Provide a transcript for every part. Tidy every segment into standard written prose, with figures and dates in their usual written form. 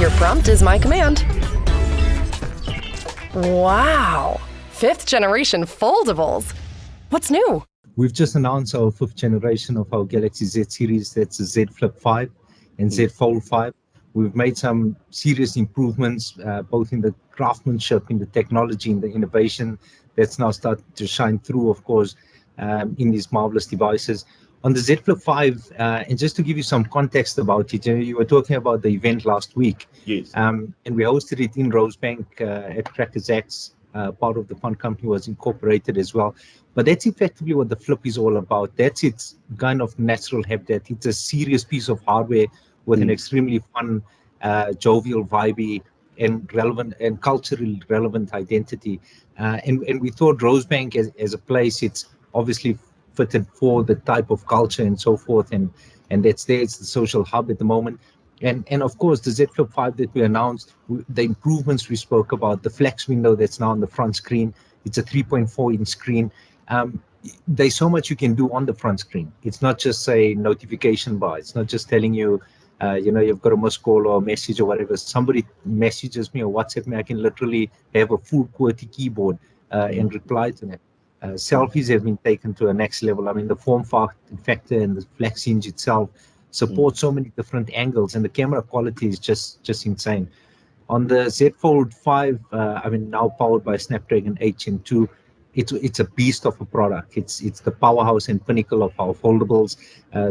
Your prompt is my command. Wow! 5th generation foldables. What's new? We've just announced our 5th generation of our Galaxy Z series. That's the Z Flip 5 and Z Fold 5. We've made some serious improvements, both in the craftsmanship, in the technology, in the innovation that's now starting to shine through, of course, in these marvelous devices. On the Z Flip 5, and just to give you some context about it, you were talking about the event last week. Yes. And we hosted it in Rosebank at Cracker Jack's. Part of the fund company was incorporated as well. But that's effectively what the Flip is all about. That's its kind of natural habitat. It's a serious piece of hardware with an extremely fun, jovial, vibey, and relevant and culturally relevant identity. And we thought Rosebank as a place, it's obviously fitted for the type of culture and so forth. And that's there. It's the social hub at the moment. And of course, the Z Flip 5 that we announced, the improvements we spoke about, the flex window that's now on the front screen, it's a 3.4-inch screen. There's so much you can do on the front screen. It's not just a notification bar. It's not just telling you, you've got a missed call or a message or whatever. Somebody messages me or WhatsApp me, I can literally have a full QWERTY keyboard and reply to them. Selfies have been taken to a next level. I mean, the form factor and the Flex Hinge itself support so many different angles, and the camera quality is just insane. On the Z Fold 5, now powered by Snapdragon 8 Gen 2, it's a beast of a product. It's the powerhouse and pinnacle of our foldables.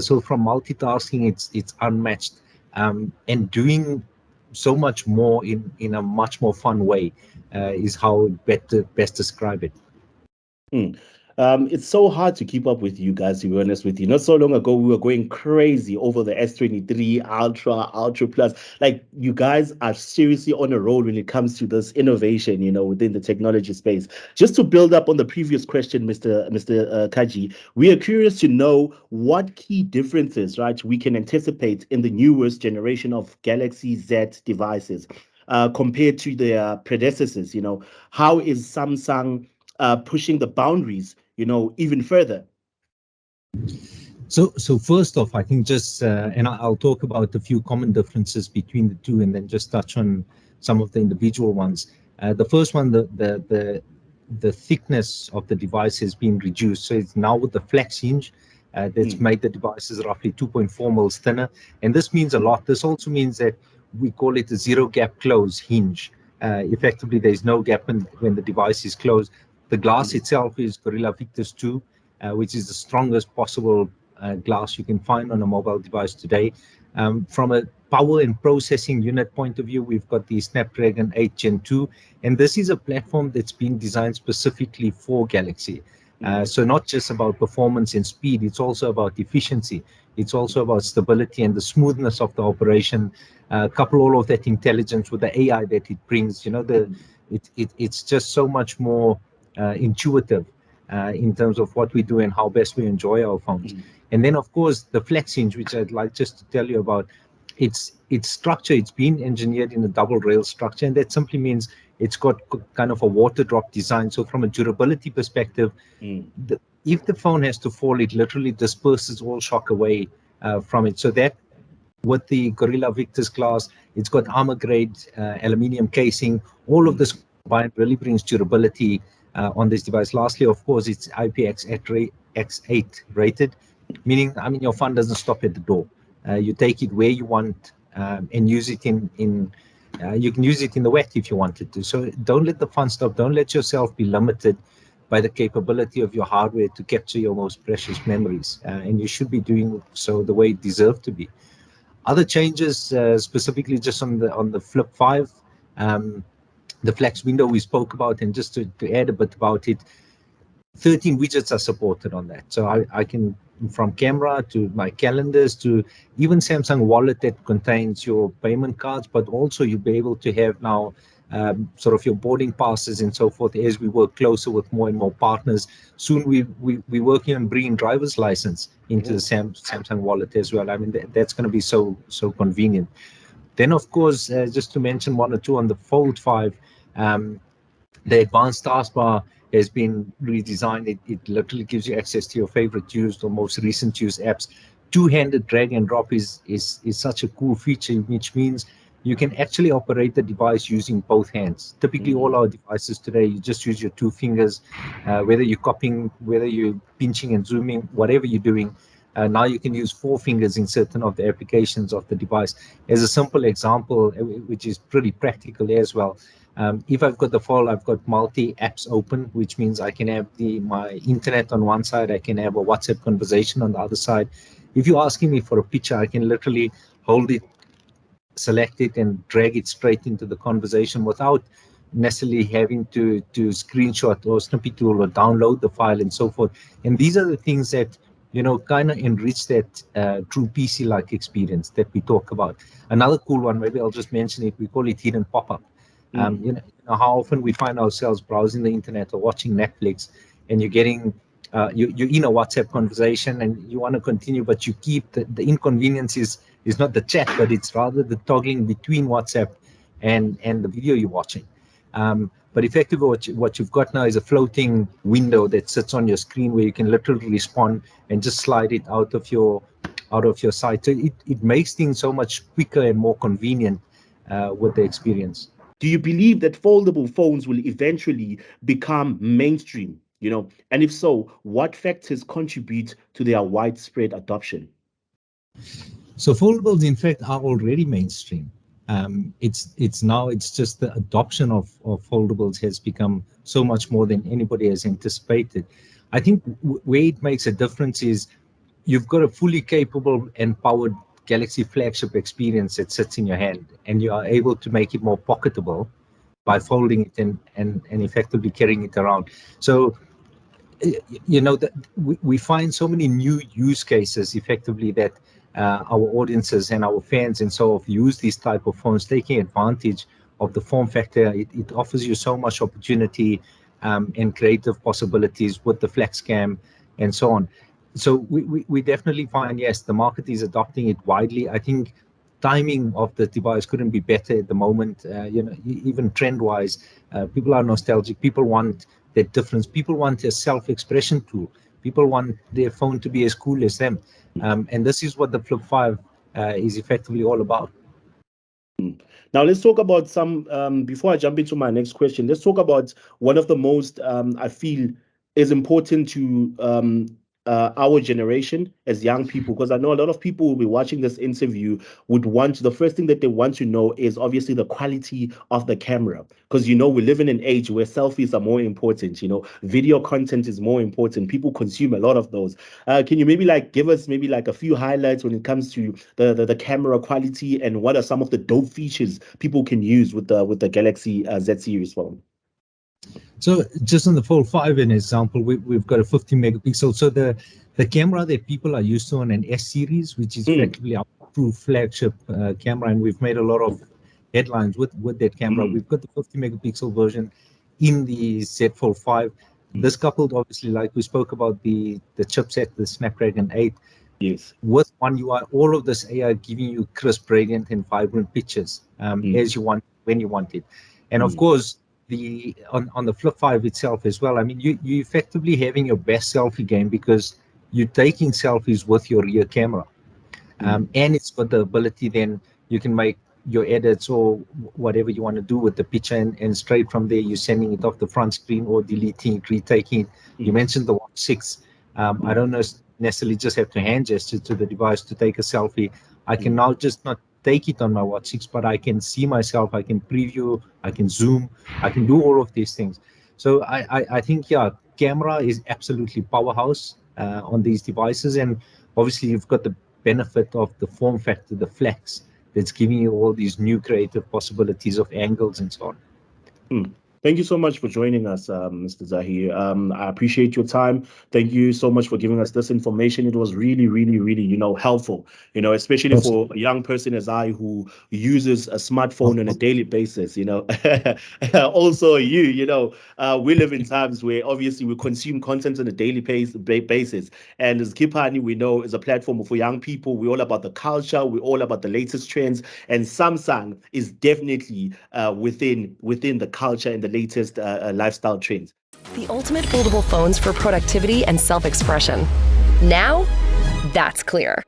So from multitasking, it's unmatched, and doing so much more in a much more fun way is how best describe it. It's so hard to keep up with you guys, to be honest with you. Not so long ago, we were going crazy over the S23 Ultra Plus. Like, you guys are seriously on a roll when it comes to this innovation, within the technology space. Just to build up on the previous question, Mr. Cajee, we are curious to know what key differences, right, we can anticipate in the newest generation of Galaxy Z devices compared to their predecessors. How is Samsung pushing the boundaries, even further? So first off, I think and I'll talk about a few common differences between the two, and then just touch on some of the individual ones. The first one, the thickness of the device has been reduced. So it's now with the Flex Hinge that's made the devices roughly 2.4 mils thinner, and this means a lot. This also means that we call it a zero gap close hinge. Effectively, there's no gap when the device is closed. The glass itself is Gorilla Victus 2, which is the strongest possible glass you can find on a mobile device today. From a power and processing unit point of view, we've got the Snapdragon 8 Gen 2, and this is a platform that's been designed specifically for Galaxy. So not just about performance and speed, it's also about efficiency. It's also about stability and the smoothness of the operation. Couple all of that intelligence with the AI that it brings. It's just so much more intuitive in terms of what we do and how best we enjoy our phones. And then, of course, the Flex Hinge, which I'd like just to tell you about, its structure, it's been engineered in a double rail structure, and that simply means it's got kind of a water drop design. So from a durability perspective, if the phone has to fall, it literally disperses all shock away from it. So that with the Gorilla Victus glass, it's got armor grade aluminium casing. All of this combined really brings durability on this device. Lastly, of course, it's IPX8 rated, meaning, your phone doesn't stop at the door. You take it where you want and use it you can use it in the wet if you wanted to. So don't let the fun stop. Don't let yourself be limited by the capability of your hardware to capture your most precious memories. And you should be doing so the way it deserves to be. Other changes, specifically just on the Flip 5, the flex window we spoke about, and just to add a bit about it, 13 widgets are supported on that. So I can, from camera to my calendars to even Samsung Wallet that contains your payment cards, but also you'll be able to have now sort of your boarding passes and so forth as we work closer with more and more partners. Soon we're working on bringing driver's license into the Samsung Wallet as well. That's going to be so convenient. Then, of course, just to mention one or two on the Fold 5, the advanced taskbar has been redesigned. It literally gives you access to your favorite used or most recent used apps. Two-handed drag and drop is such a cool feature, which means you can actually operate the device using both hands. Typically, all our devices today, you just use your two fingers, whether you're copying, whether you're pinching and zooming, whatever you're doing. Now you can use four fingers in certain of the applications of the device. As a simple example, which is pretty practical as well, if I've got the phone, I've got multi apps open, which means I can have my internet on one side, I can have a WhatsApp conversation on the other side. If you're asking me for a picture, I can literally hold it, select it, and drag it straight into the conversation without necessarily having to screenshot or snippy tool or download the file and so forth. And these are the things that kind of enrich that true PC-like experience that we talk about. Another cool one, maybe I'll just mention it. We call it hidden pop-up. You know how often we find ourselves browsing the internet or watching Netflix, and you're getting you're in a WhatsApp conversation and you want to continue, but you keep the inconvenience is not the chat, but it's rather the toggling between WhatsApp and the video you're watching. But effectively, what you've got now is a floating window that sits on your screen where you can literally respond and just slide it out of your site. So it makes things so much quicker and more convenient with the experience. Do you believe that foldable phones will eventually become mainstream? And if so, what factors contribute to their widespread adoption? So foldables, in fact, are already mainstream. It's just the adoption of foldables has become so much more than anybody has anticipated. I think where it makes a difference is you've got a fully capable and powered Galaxy flagship experience that sits in your hand, and you are able to make it more pocketable by folding it and effectively carrying it around. So that we find so many new use cases effectively that our audiences and our fans and so forth use these type of phones, taking advantage of the form factor. It offers you so much opportunity and creative possibilities with the FlexCam and so on. So we definitely find, yes, the market is adopting it widely. I think timing of the device couldn't be better at the moment. Even trend-wise, people are nostalgic. People want that difference. People want a self-expression tool. People want their phone to be as cool as them. And this is what the Flip 5 is effectively all about. Now, let's talk about before I jump into my next question, let's talk about one of the most, I feel, is important to our generation as young people, because I know a lot of people will be watching this interview the first thing that they want to know is obviously the quality of the camera, because we live in an age where selfies are more important. Video content is more important. People consume a lot of those. Can you maybe give us maybe a few highlights when it comes to the camera quality, and what are some of the dope features people can use with the Galaxy Z series phone? So just on the Fold 5, an example, we've got a 50 megapixel. So the camera that people are used to on an S series, which is effectively our true flagship camera, and we've made a lot of headlines with that camera. We've got the 50 megapixel version in the Z Fold 5. This coupled, obviously, like we spoke about the chipset, the Snapdragon 8. Yes. With One UI, all of this AI giving you crisp, radiant, and vibrant pictures as you want, when you want it. And of course, on the Flip 5 itself as well, I mean, you effectively having your best selfie game because you're taking selfies with your rear camera. And it's got the ability, then you can make your edits or whatever you want to do with the picture, and straight from there, you're sending it off the front screen or deleting it, retaking it. You mentioned the Watch 6. I don't necessarily just have to hand gesture to the device to take a selfie. I can now just not take it on my Watch 6, but I can see myself, I can preview, I can zoom, I can do all of these things. So I think, yeah, camera is absolutely powerhouse on these devices. And obviously you've got the benefit of the form factor, the Flex, that's giving you all these new creative possibilities of angles and so on. Thank you so much for joining us, Mr. Zahir. I appreciate your time. Thank you so much for giving us this information. It was really, really, really, helpful, especially for a young person as I who uses a smartphone on a daily basis, Also, we live in times where obviously we consume content on a daily basis. And as Kipani, we know, is a platform for young people. We're all about the culture. We're all about the latest trends. And Samsung is definitely within the culture and the latest lifestyle trends. The ultimate foldable phones for productivity and self-expression. Now, that's clear.